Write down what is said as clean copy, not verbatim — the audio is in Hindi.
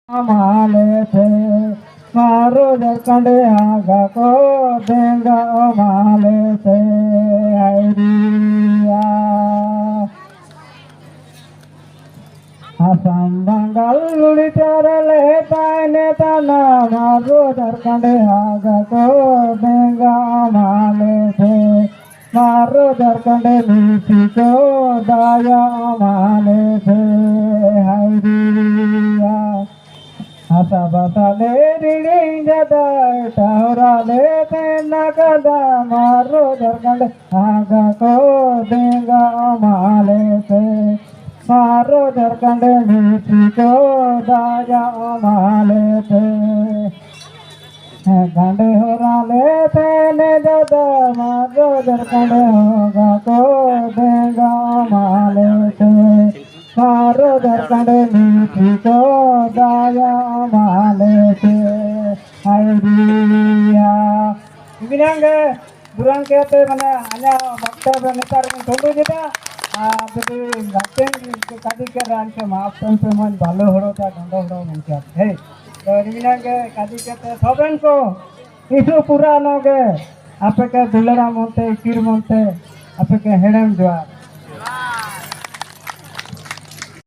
माले थे मारो जरकंडे आगा को देंगा माले थे आइरिया असम बंगाल लुड़ी चरले ताने तना मारो जरकंडे आगा को देंगा माले थे मारो जरकंडे नीति को दाया माले थे आइरिया आशा बताले रीडिंग जदा टहराले तेना कदा मारो जरकंड आगा को देगा माले से मारो जरकंड मीठी को दाया माले से गंडे हो राले तेने जदा मारो जरकंड होगा को देगा माले से मारो जरकंड मीठी को दाया माले से आइरिया बिनांगे दुरान कहते मने आना भक्त नेतार में थोड़ो जेटा बदे गातेन कादी के रान के मापन पे मन भालो हड़ो ता ढंडो हड़ो मन के हे तो बिनांगे कादी कहते सबन को इशु पूरा नोगे आपे के दुलरा मोते किर मोते आपे के हेडम जोआ